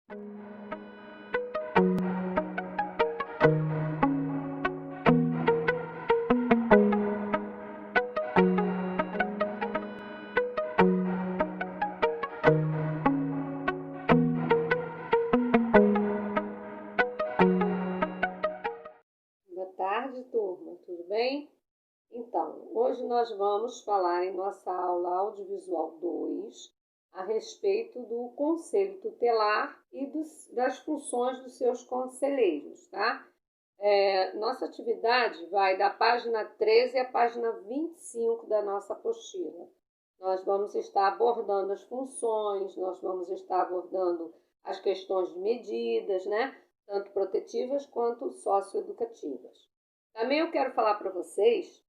Boa tarde, turma, tudo bem? Então, hoje nós vamos falar em nossa aula audiovisual 2 a respeito do conselho tutelar e das funções dos seus conselheiros, tá? Nossa atividade vai da página 13 à página 25 da nossa apostila. Nós vamos estar abordando as funções, nós vamos estar abordando as questões de medidas, né? Tanto protetivas quanto socioeducativas. Também eu quero falar para vocês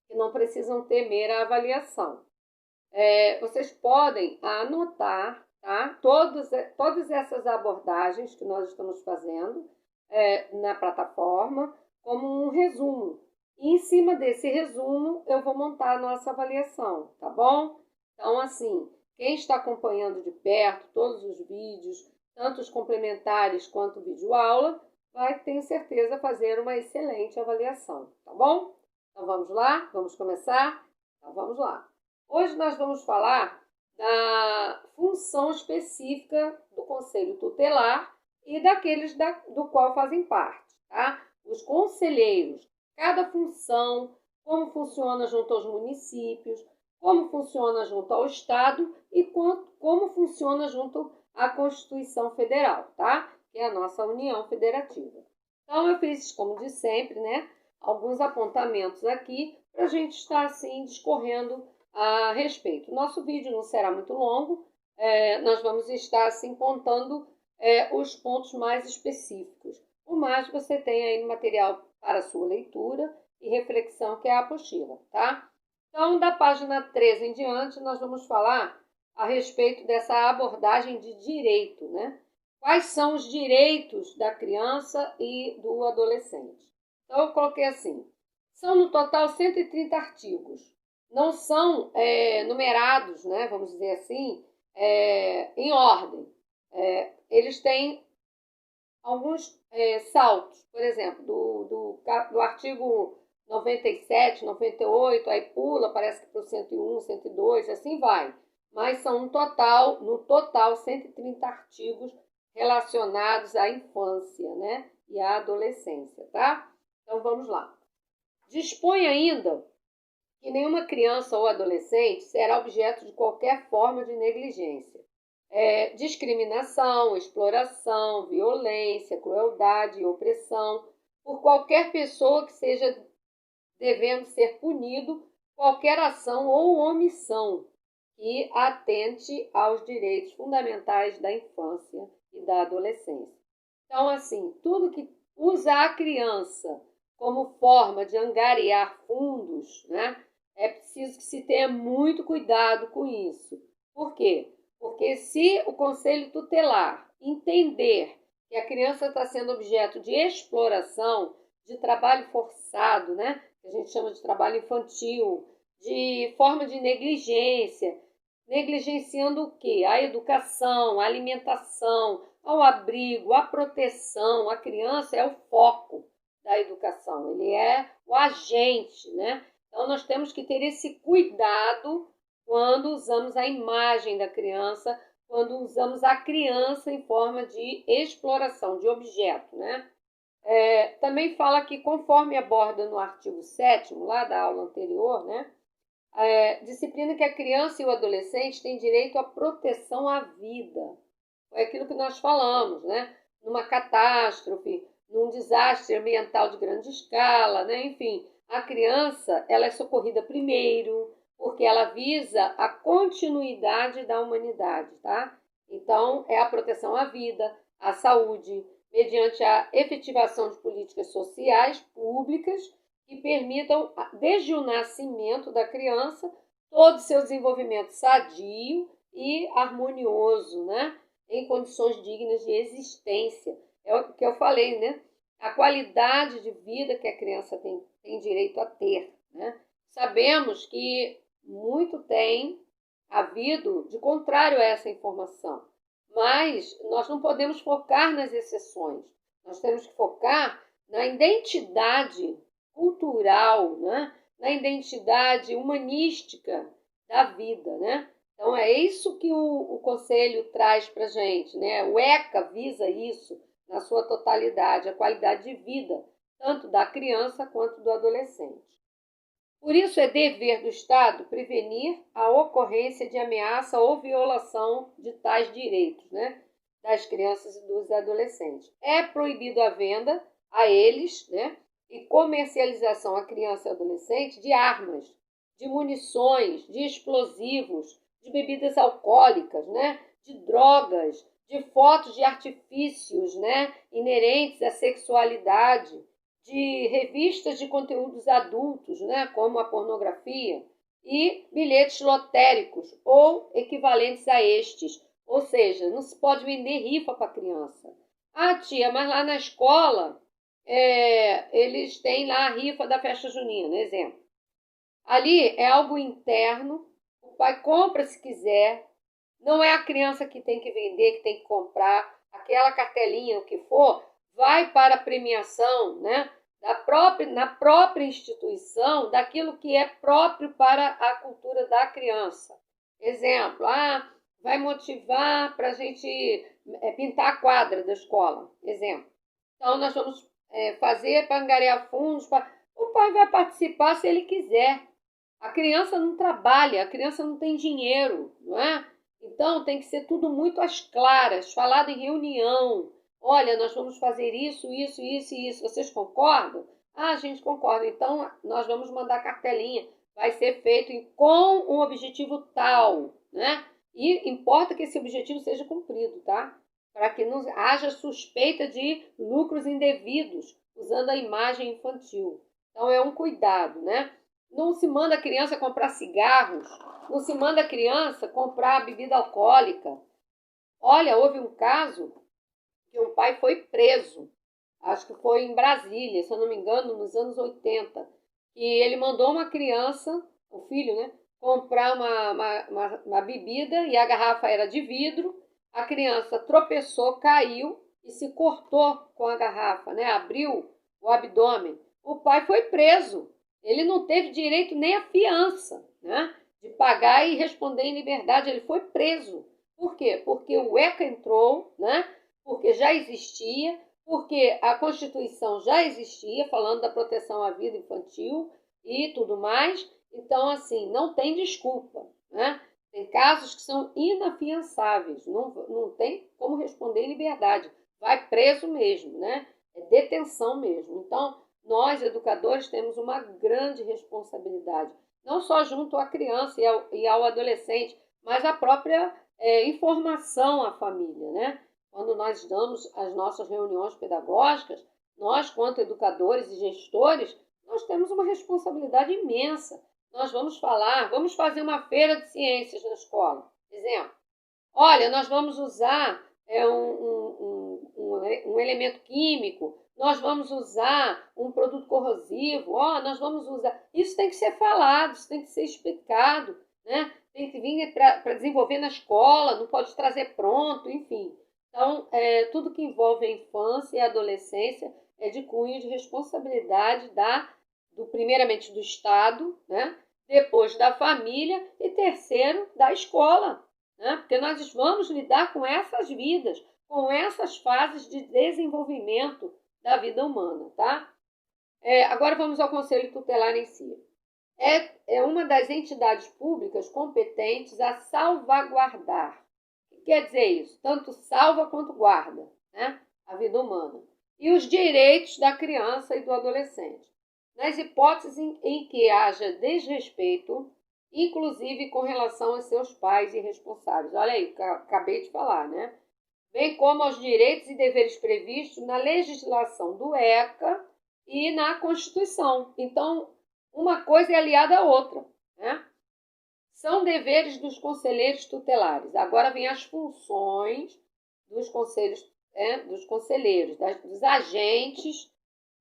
que não precisam temer a avaliação. Vocês podem anotar, tá? Todas essas abordagens que nós estamos fazendo na plataforma como um resumo. E em cima desse resumo eu vou montar a nossa avaliação, tá bom? Então, assim, quem está acompanhando de perto todos os vídeos, tanto os complementares quanto o vídeo aula, vai, tenho certeza, fazer uma excelente avaliação, tá bom? Então vamos lá? Vamos começar? Então vamos lá. Hoje nós vamos falar da função específica do Conselho Tutelar e daqueles do qual fazem parte, tá? Os conselheiros, cada função, como funciona junto aos municípios, como funciona junto ao Estado e como funciona junto à Constituição Federal, tá? Que é a nossa União Federativa. Então, eu fiz, como de sempre, né, alguns apontamentos aqui para a gente estar, assim, discorrendo a respeito. Nosso vídeo não será muito longo, nós vamos estar, assim, pontando os pontos mais específicos. O mais você tem aí no material para sua leitura e reflexão, que é a apostila, tá? Então, da página 13 em diante, nós vamos falar a respeito dessa abordagem de direito, né? Quais são os direitos da criança e do adolescente? Então, eu coloquei assim, são no total 130 artigos. Não são numerados, né, vamos dizer assim, em ordem. Eles têm alguns saltos, por exemplo, do artigo 97, 98, aí pula, parece que para o 101, 102, assim vai. Mas são no total 130 artigos relacionados à infância, né, e à adolescência, tá? Então vamos lá. Dispõe ainda que nenhuma criança ou adolescente será objeto de qualquer forma de negligência, discriminação, exploração, violência, crueldade e opressão por qualquer pessoa que seja devendo ser punido qualquer ação ou omissão que atente aos direitos fundamentais da infância e da adolescência. Então, assim, tudo que usa a criança como forma de angariar fundos, né, é preciso que se tenha muito cuidado com isso. Por quê? Porque se o Conselho Tutelar entender que a criança está sendo objeto de exploração, de trabalho forçado, né, que a gente chama de trabalho infantil, de forma de negligência, negligenciando o quê? A educação, a alimentação, ao abrigo, a proteção. A criança é o foco da educação, ele é o agente, né? Então, nós temos que ter esse cuidado quando usamos a imagem da criança, quando usamos a criança em forma de exploração, de objeto, né? Também fala que, conforme aborda no artigo 7º, lá da aula anterior, né? Disciplina que a criança e o adolescente têm direito à proteção à vida. Foi aquilo que nós falamos, né? Numa catástrofe, num desastre ambiental de grande escala, né? Enfim, a criança ela é socorrida primeiro, porque ela visa a continuidade da humanidade, tá? Então, é a proteção à vida, à saúde, mediante a efetivação de políticas sociais públicas que permitam, desde o nascimento da criança, todo o seu desenvolvimento sadio e harmonioso, né? Em condições dignas de existência. É o que eu falei, né? A qualidade de vida que a criança tem direito a ter, né? Sabemos que muito tem havido de contrário a essa informação, Mas nós não podemos focar nas exceções. Nós temos que focar na identidade cultural, né? Na identidade humanística da vida, né? Então é isso que o Conselho traz para a gente, né? O ECA visa isso na sua totalidade, a qualidade de vida, tanto da criança quanto do adolescente. Por isso é dever do Estado prevenir a ocorrência de ameaça ou violação de tais direitos, né, das crianças e dos adolescentes. É proibido a venda a eles, né, e comercialização a criança e adolescente de armas, de munições, de explosivos, de bebidas alcoólicas, né, de drogas, de fotos de artifícios, né, inerentes à sexualidade, de revistas de conteúdos adultos, né, como a pornografia, e bilhetes lotéricos ou equivalentes a estes. Ou seja, não se pode vender rifa para criança. Ah, tia, mas lá na escola eles têm lá a rifa da festa junina, exemplo. Ali é algo interno, o pai compra se quiser, não é a criança que tem que vender, que tem que comprar, aquela cartelinha, o que for, vai para a premiação, né, na própria instituição, daquilo que é próprio para a cultura da criança. Exemplo, vai motivar para a gente pintar a quadra da escola, exemplo. Então, nós vamos fazer para angariar fundos, o pai vai participar se ele quiser. A criança não trabalha, a criança não tem dinheiro, não é? Então, tem que ser tudo muito às claras, falado em reunião. Olha, nós vamos fazer isso, isso, isso e isso. Vocês concordam? Ah, a gente concorda. Então, nós vamos mandar cartelinha. Vai ser feito com um objetivo tal, né? E importa que esse objetivo seja cumprido, tá? Para que não haja suspeita de lucros indevidos usando a imagem infantil. Então, é um cuidado, né? Não se manda a criança comprar cigarros, não se manda a criança comprar bebida alcoólica. Olha, houve um caso que um pai foi preso, acho que foi em Brasília, se eu não me engano, nos anos 80, e ele mandou uma criança, o filho, né, comprar uma bebida e a garrafa era de vidro, a criança tropeçou, caiu e se cortou com a garrafa, né, abriu o abdômen. O pai foi preso. Ele não teve direito nem à fiança, né, de pagar e responder em liberdade. Ele foi preso. Por quê? Porque o ECA entrou, né, porque já existia, porque a Constituição já existia, falando da proteção à vida infantil e tudo mais. Então, assim, não tem desculpa, né? Tem casos que são inafiançáveis, não tem como responder em liberdade. Vai preso mesmo, né? É detenção mesmo. Então, nós, educadores, temos uma grande responsabilidade, não só junto à criança e ao adolescente, mas a própria informação à família, né? Quando nós damos as nossas reuniões pedagógicas, nós, quanto educadores e gestores, nós temos uma responsabilidade imensa. Nós vamos fazer uma feira de ciências na escola, exemplo. Olha, nós vamos usar um elemento químico, nós vamos usar um produto corrosivo, nós vamos usar... Isso tem que ser falado, isso tem que ser explicado, né? Tem que vir para desenvolver na escola, não pode trazer pronto, enfim. Então, tudo que envolve a infância e a adolescência é de cunho de responsabilidade primeiramente do Estado, né? Depois da família e terceiro da escola, né? Porque nós vamos lidar com essas vidas, com essas fases de desenvolvimento da vida humana, tá? Agora vamos ao Conselho Tutelar em si. É uma das entidades públicas competentes a salvaguardar. O que quer dizer isso? Tanto salva quanto guarda, né, a vida humana. E os direitos da criança e do adolescente. Nas hipóteses em que haja desrespeito, inclusive com relação aos seus pais e responsáveis. Olha aí, acabei de falar, né? Bem como aos direitos e deveres previstos na legislação do ECA e na Constituição. Então, uma coisa é aliada à outra, né? São deveres dos conselheiros tutelares. Agora vem as funções dos conselheiros, dos agentes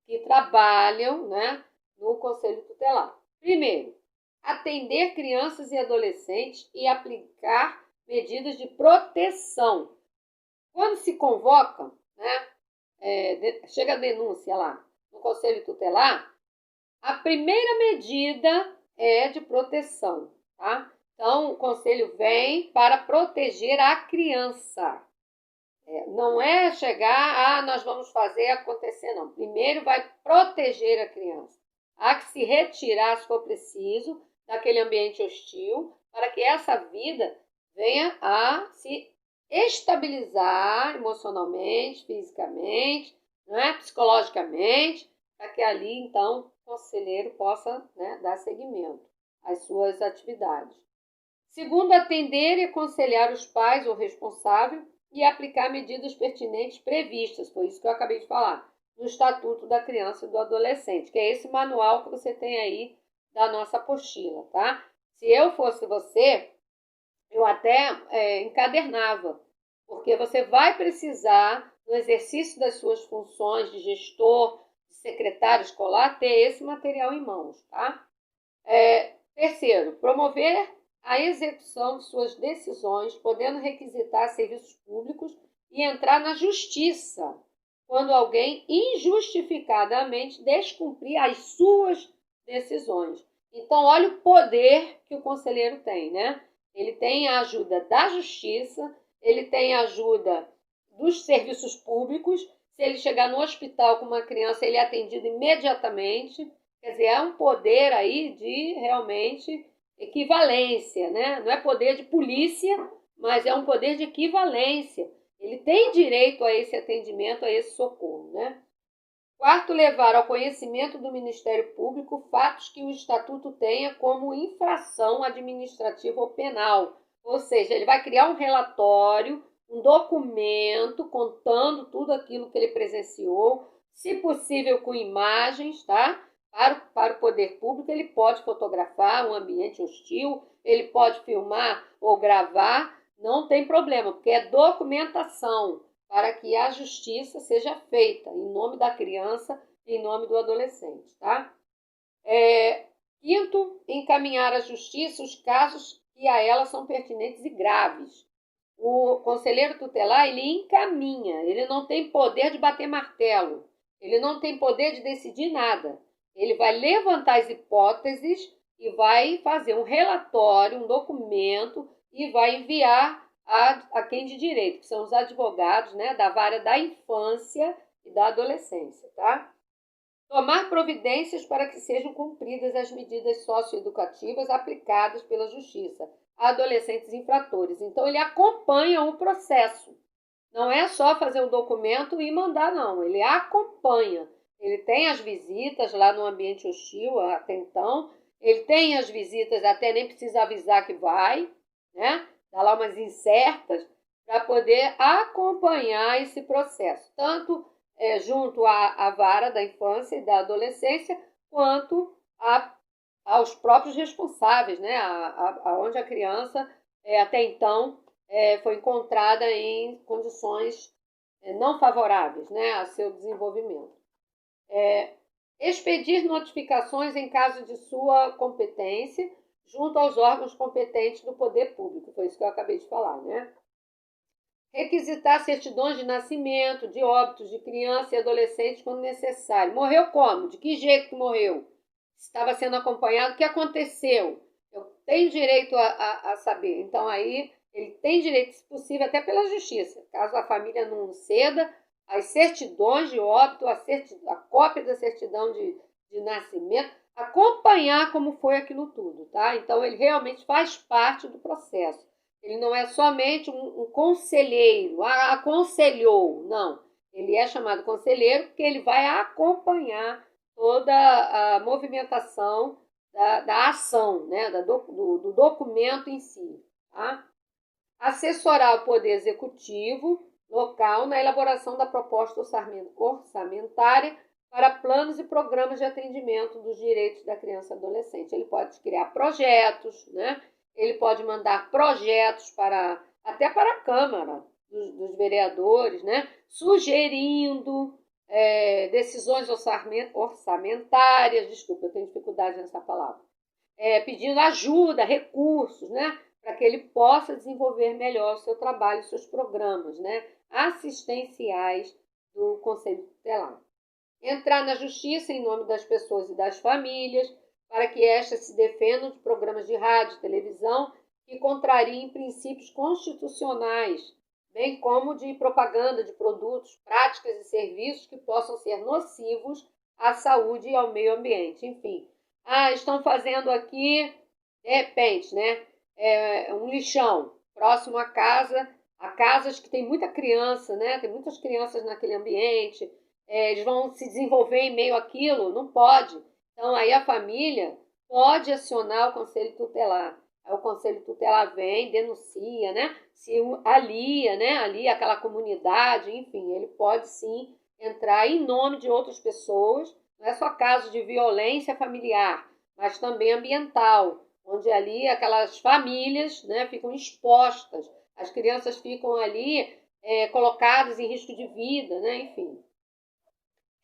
que trabalham, né, no Conselho Tutelar. Primeiro, atender crianças e adolescentes e aplicar medidas de proteção. Quando se convoca, né, chega a denúncia lá no Conselho Tutelar, a primeira medida é de proteção, tá? Então, o conselho vem para proteger a criança. Não é chegar, nós vamos fazer acontecer, não. Primeiro vai proteger a criança. Há que se retirar, se for preciso, daquele ambiente hostil, para que essa vida venha a se estabilizar emocionalmente, fisicamente, né, psicologicamente, para que ali, então, o conselheiro possa, né, dar seguimento às suas atividades. Segundo, atender e aconselhar os pais ou responsável e aplicar medidas pertinentes previstas, foi isso que eu acabei de falar, no Estatuto da Criança e do Adolescente, que é esse manual que você tem aí da nossa apostila, tá? Se eu fosse você, eu até encadernava, porque você vai precisar, no exercício das suas funções de gestor, de secretário escolar, ter esse material em mãos, tá? Terceiro, promover a execução de suas decisões, podendo requisitar serviços públicos e entrar na justiça quando alguém injustificadamente descumprir as suas decisões. Então, olha o poder que o conselheiro tem, né? Ele tem a ajuda da justiça, ele tem a ajuda dos serviços públicos. Se ele chegar no hospital com uma criança, ele é atendido imediatamente. Quer dizer, é um poder aí de realmente equivalência, né? Não é poder de polícia, mas é um poder de equivalência. Ele tem direito a esse atendimento, a esse socorro, né? Quarto, levar ao conhecimento do Ministério Público fatos que o Estatuto tenha como infração administrativa ou penal. Ou seja, ele vai criar um relatório, um documento contando tudo aquilo que ele presenciou, se possível com imagens, tá? Para o poder público, ele pode fotografar um ambiente hostil, ele pode filmar ou gravar, não tem problema, porque é documentação para que a justiça seja feita em nome da criança, em nome do adolescente, tá? Quinto, encaminhar à justiça os casos que a ela são pertinentes e graves. O conselheiro tutelar, ele encaminha, ele não tem poder de bater martelo, ele não tem poder de decidir nada. Ele vai levantar as hipóteses e vai fazer um relatório, um documento e vai enviar a quem de direito, que são os advogados, né, da vara da infância e da adolescência, tá? Tomar providências para que sejam cumpridas as medidas socioeducativas aplicadas pela Justiça a adolescentes infratores. Então, ele acompanha o processo. Não é só fazer um documento e mandar, não. Ele acompanha. Ele tem as visitas lá no ambiente hostil até então. Ele tem as visitas, até nem precisa avisar que vai, né? Dá lá umas incertas para poder acompanhar esse processo. Tanto junto à vara da infância e da adolescência, quanto aos próprios responsáveis, né? Onde a criança, até então, foi encontrada em condições não favoráveis, né, a seu desenvolvimento. Expedir notificações em caso de sua competência junto aos órgãos competentes do poder público. Foi isso que eu acabei de falar, né? Requisitar certidões de nascimento, de óbitos de criança e adolescente quando necessário. Morreu como? De que jeito que morreu? Estava sendo acompanhado? O que aconteceu? Eu tenho direito a saber. Então, aí, ele tem direito, se possível, até pela justiça. Caso a família não ceda, as certidões de óbito, a cópia da certidão de nascimento, acompanhar como foi aquilo tudo, tá? Então, ele realmente faz parte do processo. Ele não é somente um conselheiro, aconselhou, não. Ele é chamado conselheiro porque ele vai acompanhar toda a movimentação da ação, né? do documento em si. Tá? Assessorar o Poder Executivo local na elaboração da proposta orçamentária para planos e programas de atendimento dos direitos da criança e adolescente. Ele pode criar projetos, né? Ele pode mandar projetos até para a Câmara dos vereadores, né? Sugerindo decisões orçamentárias, desculpa, eu tenho dificuldade nessa palavra, pedindo ajuda, recursos, né? para que ele possa desenvolver melhor o seu trabalho, os seus programas, né, assistenciais do Conselho Tutelar. Entrar na justiça em nome das pessoas e das famílias, para que estas se defendam de programas de rádio e televisão que contrariem princípios constitucionais, bem como de propaganda de produtos, práticas e serviços que possam ser nocivos à saúde e ao meio ambiente. Enfim, estão fazendo aqui, de repente, né, um lixão próximo à casa, a casas que tem muita criança, né, tem muitas crianças naquele ambiente, eles vão se desenvolver em meio àquilo, não pode. Então, aí a família pode acionar o Conselho Tutelar. Aí o Conselho Tutelar vem, denuncia, né? Se alia, né? Alia aquela comunidade, enfim, ele pode sim entrar em nome de outras pessoas. Não é só caso de violência familiar, mas também ambiental, onde ali aquelas famílias, né, ficam expostas, as crianças ficam ali colocadas em risco de vida, né? Enfim.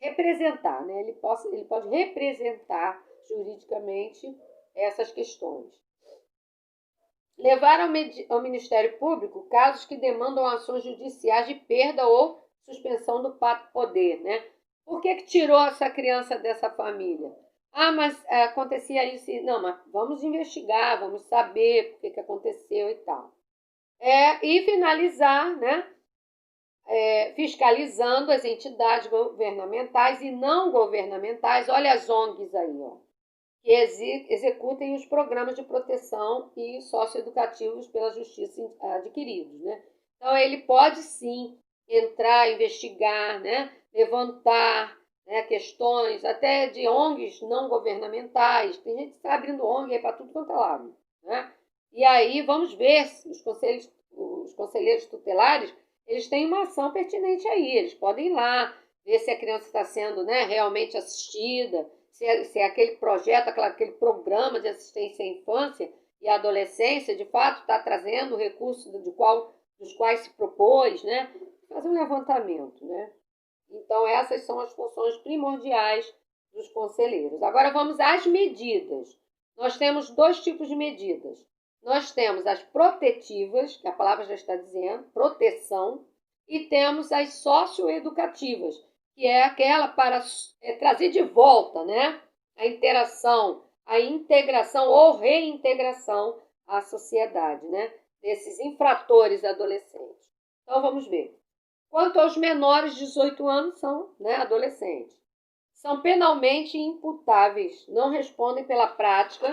Representar, né? Ele pode representar juridicamente essas questões. Levar ao Ministério Público casos que demandam ações judiciais de perda ou suspensão do poder, né? Por que tirou essa criança dessa família? Mas acontecia isso. Não, mas vamos investigar, vamos saber por que aconteceu e tal. E finalizar, né? Fiscalizando as entidades governamentais e não governamentais, olha as ONGs aí, ó, que executem os programas de proteção e socioeducativos pela justiça adquiridos, né? Então, ele pode sim entrar, investigar, né? Levantar, né, questões até de ONGs não governamentais. Tem gente que está abrindo ONG para tudo quanto é lado, né? E aí vamos ver se os conselheiros tutelares eles têm uma ação pertinente aí. Eles podem ir lá, ver se a criança está sendo, né, realmente assistida, se aquele projeto, aquele programa de assistência à infância e à adolescência, de fato, está trazendo o recurso dos quais se propôs, né? Fazer um levantamento, né? Então, essas são as funções primordiais dos conselheiros. Agora, vamos às medidas. Nós temos dois tipos de medidas. Nós temos as protetivas, que a palavra já está dizendo, proteção, e temos as socioeducativas, que é aquela para trazer de volta, né, a interação, a integração ou reintegração à sociedade, né, desses infratores adolescentes. Então, vamos ver. Quanto aos menores de 18 anos, são, né, adolescentes. São penalmente imputáveis, não respondem pela prática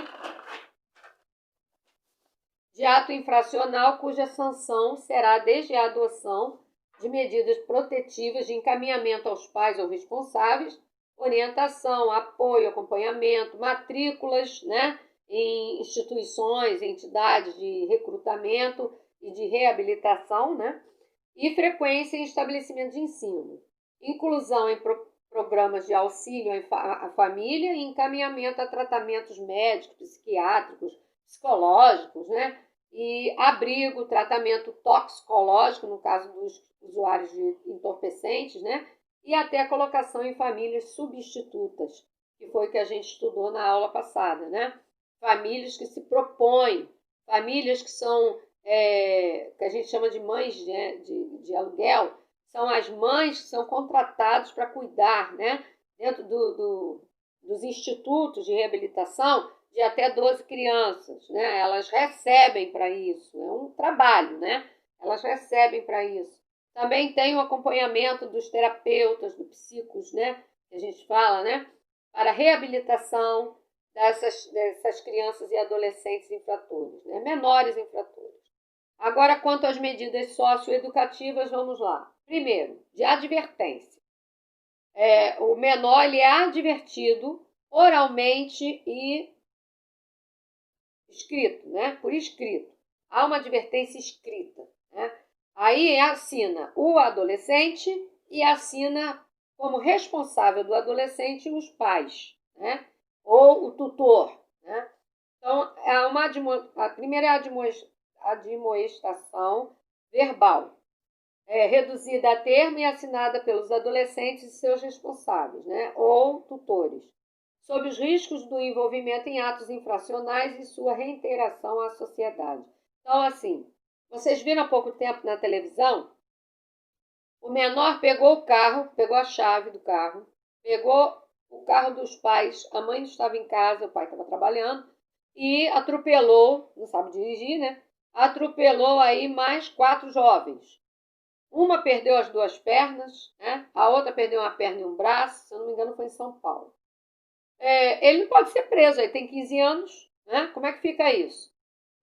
de ato infracional cuja sanção será desde a adoção de medidas protetivas de encaminhamento aos pais ou responsáveis, orientação, apoio, acompanhamento, matrículas, né, em instituições, entidades de recrutamento e de reabilitação, né, e frequência em estabelecimentos de ensino, inclusão em programas de auxílio à família e encaminhamento a tratamentos médicos, psiquiátricos, psicológicos, né, e abrigo, tratamento toxicológico, no caso dos usuários de entorpecentes, né? E até a colocação em famílias substitutas, que foi o que a gente estudou na aula passada, né? Famílias que se propõem, famílias que são, que a gente chama de mães, né, de aluguel, são as mães que são contratadas para cuidar, né? Dentro dos institutos de reabilitação, de até 12 crianças, né? Elas recebem para isso, é um trabalho, né? Elas recebem para isso. Também tem o acompanhamento dos terapeutas, dos psicos, né? Que a gente fala, né? Para a reabilitação dessas crianças e adolescentes infratores, né? Menores infratores. Agora, quanto às medidas socioeducativas, vamos lá. Primeiro, de advertência. O menor ele é advertido oralmente e escrito, né? Por escrito. Há uma advertência escrita, né? Aí assina o adolescente e assina como responsável do adolescente os pais, né? Ou o tutor, né? Então, a primeira é a admoestação verbal, reduzida a termo e assinada pelos adolescentes e seus responsáveis, né? Ou tutores, sob os riscos do envolvimento em atos infracionais e sua reintegração à sociedade. Então, assim, vocês viram há pouco tempo na televisão, o menor pegou o carro, pegou a chave do carro, pegou o carro dos pais, a mãe não estava em casa, o pai estava trabalhando, e atropelou, não sabe dirigir, né? Atropelou aí mais 4 jovens. Uma perdeu as 2 pernas, né? A outra perdeu uma perna e um braço, se eu não me engano foi em São Paulo. Ele não pode ser preso, ele tem 15 anos, né? Como é que fica isso?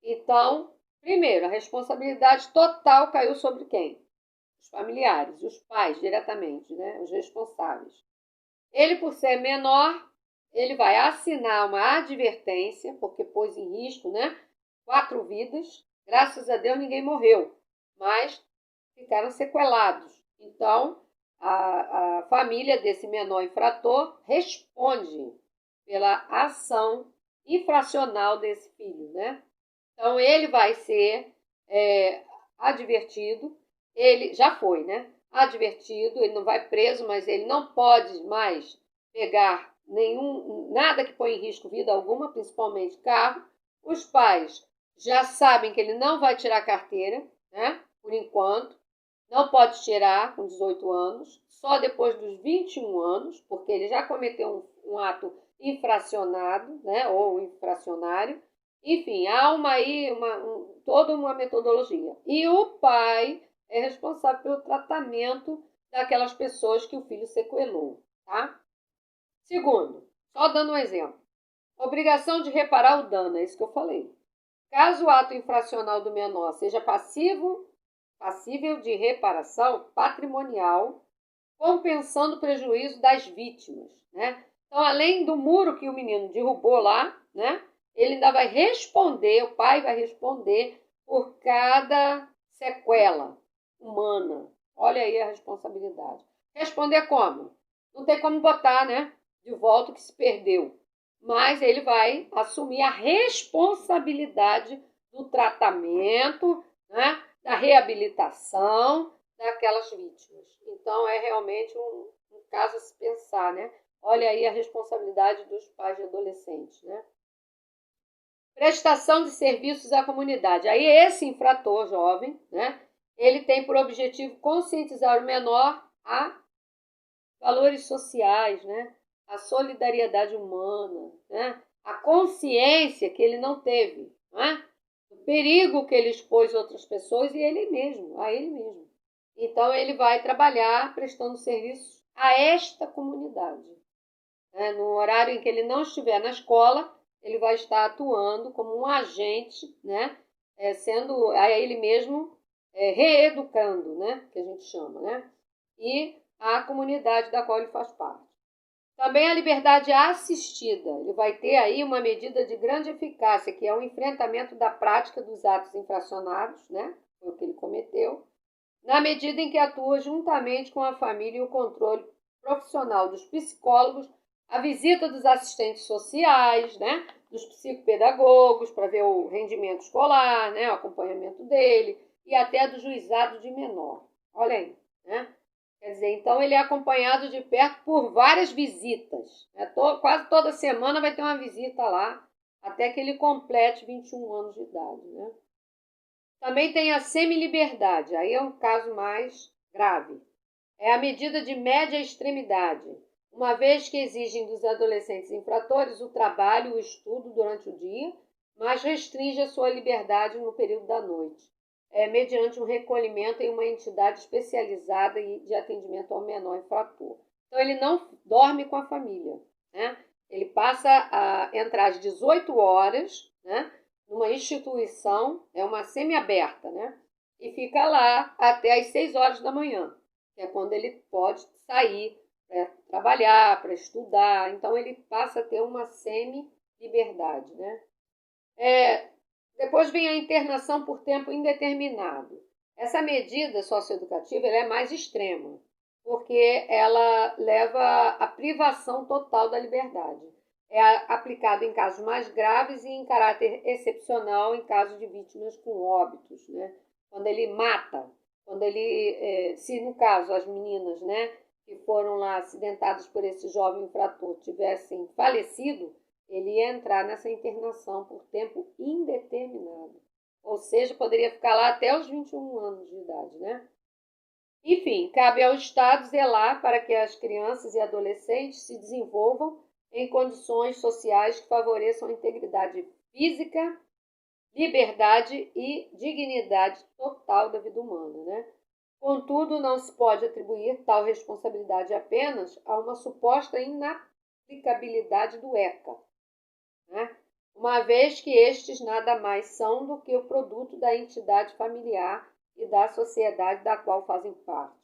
Então, primeiro, a responsabilidade total caiu sobre quem? Os familiares, os pais diretamente, né? Os responsáveis. Ele, por ser menor, ele vai assinar uma advertência, porque pôs em risco, né? 4 vidas. Graças a Deus ninguém morreu, mas ficaram sequelados. Então, a família desse menor infrator responde pela ação infracional desse filho, né? Então, ele vai ser advertido, ele já foi, né? Advertido, ele não vai preso, mas ele não pode mais pegar nada que põe em risco vida alguma, principalmente carro. Os pais já sabem que ele não vai tirar a carteira, né? Por enquanto, não pode tirar com 18 anos, só depois dos 21 anos, porque ele já cometeu um ato infracionado, né? Ou infracionário. Enfim, há toda uma metodologia. E o pai é responsável pelo tratamento daquelas pessoas que o filho sequelou, tá? Segundo, só dando um exemplo, obrigação de reparar o dano, é isso que eu falei. Caso o ato infracional do menor seja passível de reparação patrimonial, compensando o prejuízo das vítimas, né? Então, além do muro que o menino derrubou lá, né? Ele ainda vai responder, o pai vai responder por cada sequela humana. Olha aí a responsabilidade. Responder como? Não tem como botar, né? De volta o que se perdeu. Mas ele vai assumir a responsabilidade do tratamento, né? Da reabilitação daquelas vítimas. Então, é realmente um caso a se pensar, né? Olha aí a responsabilidade dos pais de adolescentes, né? Prestação de serviços à comunidade. Aí esse infrator jovem, né, ele tem por objetivo conscientizar o menor a valores sociais, né, a solidariedade humana, né, a consciência que ele não teve, né, o perigo que ele expôs a outras pessoas e ele mesmo, a ele mesmo. Então ele vai trabalhar prestando serviços a esta comunidade. Né, no horário em que ele não estiver na escola, ele vai estar atuando como um agente, né? Sendo a ele mesmo reeducando, né? Que a gente chama, né? E a comunidade da qual ele faz parte. Também a liberdade assistida. Ele vai ter aí uma medida de grande eficácia, que é o enfrentamento da prática dos atos infracionados, né? Foi o que ele cometeu, na medida em que atua juntamente com a família e o controle profissional dos psicólogos, a visita dos assistentes sociais, né, dos psicopedagogos para ver o rendimento escolar, né, o acompanhamento dele e até do juizado de menor. Olha aí, né? Quer dizer, então ele é acompanhado de perto por várias visitas. Né? Quase toda semana vai ter uma visita lá, até que ele complete 21 anos de idade, né? Também tem a semi-liberdade, aí é um caso mais grave. É a medida de média extremidade, uma vez que exigem dos adolescentes infratores o trabalho e o estudo durante o dia, mas restringe a sua liberdade no período da noite, mediante um recolhimento em uma entidade especializada de atendimento ao menor infrator. Então, ele não dorme com a família, né? Ele passa a entrar às 18 horas, né? Numa instituição, é uma semi-aberta, né? E fica lá até às 6 horas da manhã, que é quando ele pode sair para trabalhar, para estudar. Então, ele passa a ter uma semi-liberdade, né? Depois vem a internação por tempo indeterminado. Essa medida socioeducativa ela é mais extrema, porque ela leva à privação total da liberdade. É aplicado em casos mais graves e em caráter excepcional em caso de vítimas com óbitos, né? Quando ele mata, quando ele, se no caso as meninas, né, que foram lá acidentadas por esse jovem infrator tivessem falecido, ele ia entrar nessa internação por tempo indeterminado. Ou seja, poderia ficar lá até os 21 anos de idade, né? Enfim, cabe ao Estado zelar para que as crianças e adolescentes se desenvolvam em condições sociais que favoreçam a integridade física, liberdade e dignidade total da vida humana, né? Contudo, não se pode atribuir tal responsabilidade apenas a uma suposta inaplicabilidade do ECA, né? Uma vez que estes nada mais são do que o produto da entidade familiar e da sociedade da qual fazem parte,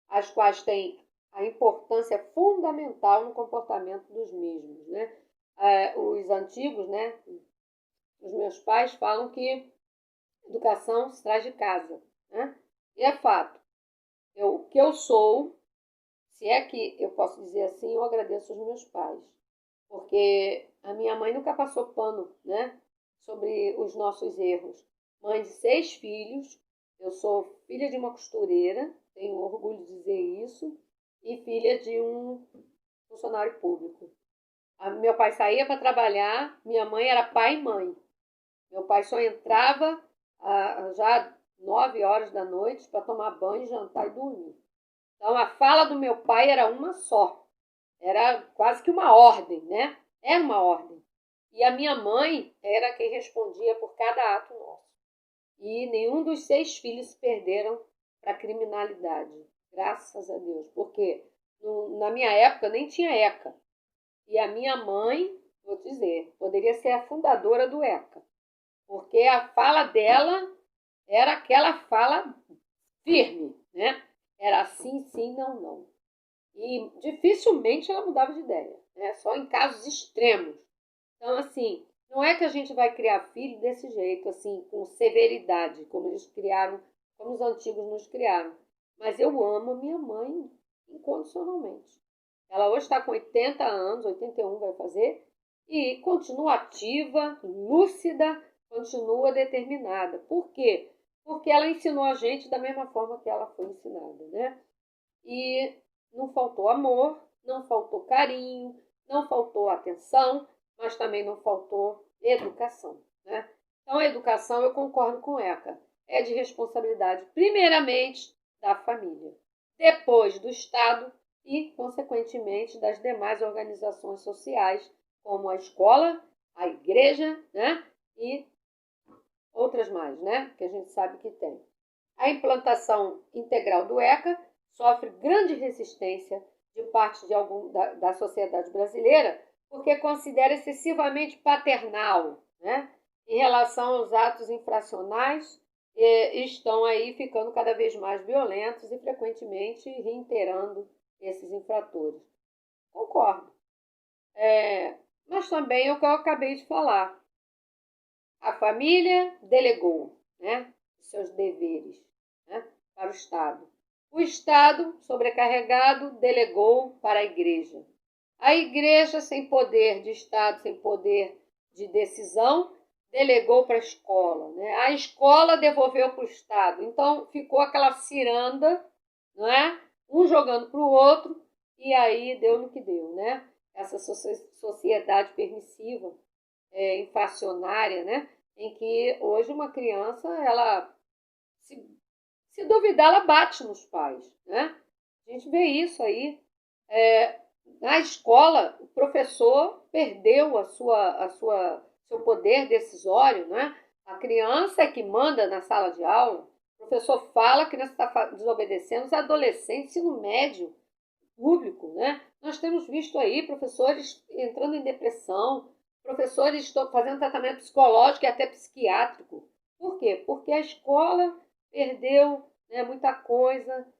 as quais têm a importância fundamental no comportamento dos mesmos, né? Os antigos, né? Os meus pais falam que educação se traz de casa, né? E é fato. O que eu sou, se é que eu posso dizer assim, eu agradeço aos meus pais. Porque a minha mãe nunca passou pano, né, sobre os nossos erros. Mãe de 6 filhos, eu sou filha de uma costureira, tenho orgulho de dizer isso, e filha de um funcionário público. Meu pai saía para trabalhar, minha mãe era pai e mãe. Meu pai só entrava já 9 horas da noite para tomar banho, jantar e dormir. Então a fala do meu pai era uma só. Era quase que uma ordem, né? Era uma ordem. E a minha mãe era quem respondia por cada ato nosso. E nenhum dos 6 filhos se perderam para a criminalidade. Graças a Deus. Porque na minha época nem tinha ECA. E a minha mãe, vou dizer, poderia ser a fundadora do ECA. Porque a fala dela era aquela fala firme, né? Era sim, sim, não, não. E dificilmente ela mudava de ideia, né? Só em casos extremos. Então, assim, não é que a gente vai criar filho desse jeito, assim, com severidade, como eles criaram, como os antigos nos criaram. Mas eu amo a minha mãe incondicionalmente. Ela hoje está com 80 anos, 81 vai fazer, e continua ativa, lúcida, continua determinada. Por quê? Porque ela ensinou a gente da mesma forma que ela foi ensinada, né? E não faltou amor, não faltou carinho, não faltou atenção, mas também não faltou educação, né? Então, a educação, eu concordo com ECA, é de responsabilidade, primeiramente, da família, depois do Estado e, consequentemente, das demais organizações sociais, como a escola, a igreja, né? E outras mais, né? Que a gente sabe que tem. A implantação integral do ECA sofre grande resistência de parte da sociedade brasileira, porque considera excessivamente paternal, né? Em relação aos atos infracionais, estão aí ficando cada vez mais violentos e frequentemente reiterando esses infratores. Concordo. Mas também é o que eu acabei de falar. A família delegou, né, seus deveres, né, para o Estado. O Estado, sobrecarregado, delegou para a igreja. A igreja, sem poder de Estado, sem poder de decisão, delegou para a escola, né? A escola devolveu para o Estado. Então, ficou aquela ciranda, não é? Um jogando para o outro, e aí deu no que deu, né? Essa sociedade permissiva, infracionária, né? Em que hoje uma criança, ela se duvidar, ela bate nos pais, né? A gente vê isso aí. Na escola, o professor perdeu seu poder decisório, né? A criança é que manda na sala de aula. O professor fala, a criança está desobedecendo. Os adolescentes, ensino médio, público, né? Nós temos visto aí professores entrando em depressão, professores estão fazendo tratamento psicológico e até psiquiátrico. Por quê? Porque a escola perdeu, né, muita coisa.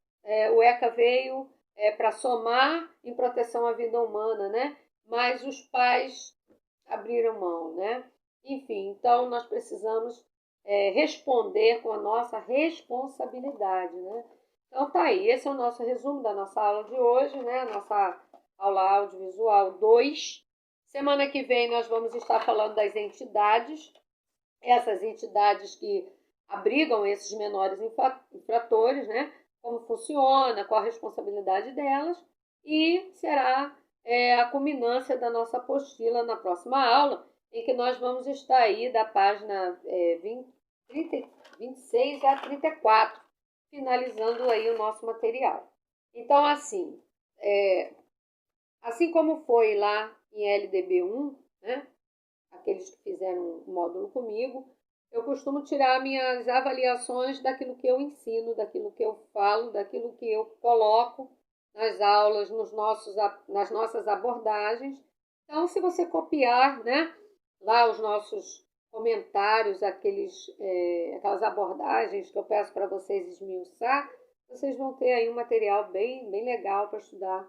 O ECA veio para somar em proteção à vida humana, né? Mas os pais abriram mão, né? Enfim, então nós precisamos responder com a nossa responsabilidade, né? Então tá aí, esse é o nosso resumo da nossa aula de hoje, né? Nossa aula audiovisual 2. Semana que vem nós vamos estar falando das entidades, essas entidades que abrigam esses menores infratores, né? Como funciona, qual a responsabilidade delas, e será a culminância da nossa apostila na próxima aula, em que nós vamos estar aí da página 26 a 34, finalizando aí o nosso material. Então, assim, assim como foi lá em LDB1, né, aqueles que fizeram o módulo comigo, eu costumo tirar minhas avaliações daquilo que eu ensino, daquilo que eu falo, daquilo que eu coloco nas aulas, nas nossas abordagens. Então, se você copiar, né, lá os nossos comentários, aquelas abordagens que eu peço para vocês esmiuçar, vocês vão ter aí um material bem, bem legal para estudar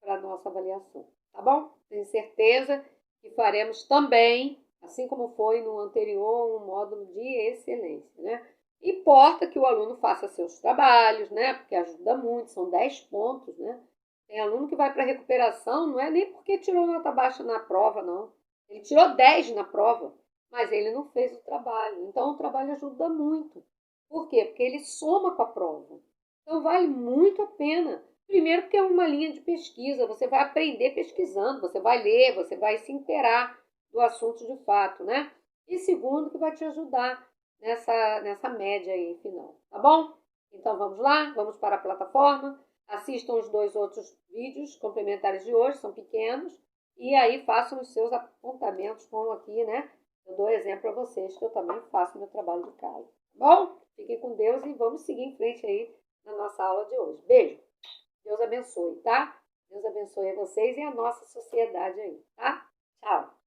para a nossa avaliação, tá bom? Tenho certeza que faremos também, assim como foi no anterior, um módulo de excelência, né? Importa que o aluno faça seus trabalhos, né? Porque ajuda muito, são 10 pontos, né? Tem aluno que vai para recuperação, não é nem porque tirou nota baixa na prova, não. Ele tirou 10 na prova, mas ele não fez o trabalho. Então, o trabalho ajuda muito. Por quê? Porque ele soma com a prova. Então, vale muito a pena. Primeiro, porque é uma linha de pesquisa, você vai aprender pesquisando, você vai ler, você vai se inteirar do assunto de fato, né? E segundo, que vai te ajudar nessa média aí final, tá bom? Então, vamos lá, vamos para a plataforma. Assistam os 2 outros vídeos complementares de hoje, são pequenos, e aí façam os seus apontamentos, como aqui, né? Eu dou exemplo para vocês, que eu também faço meu trabalho de casa. Tá bom? Fiquem com Deus e vamos seguir em frente aí na nossa aula de hoje. Beijo! Deus abençoe, tá? Deus abençoe a vocês e a nossa sociedade aí, tá? Tchau!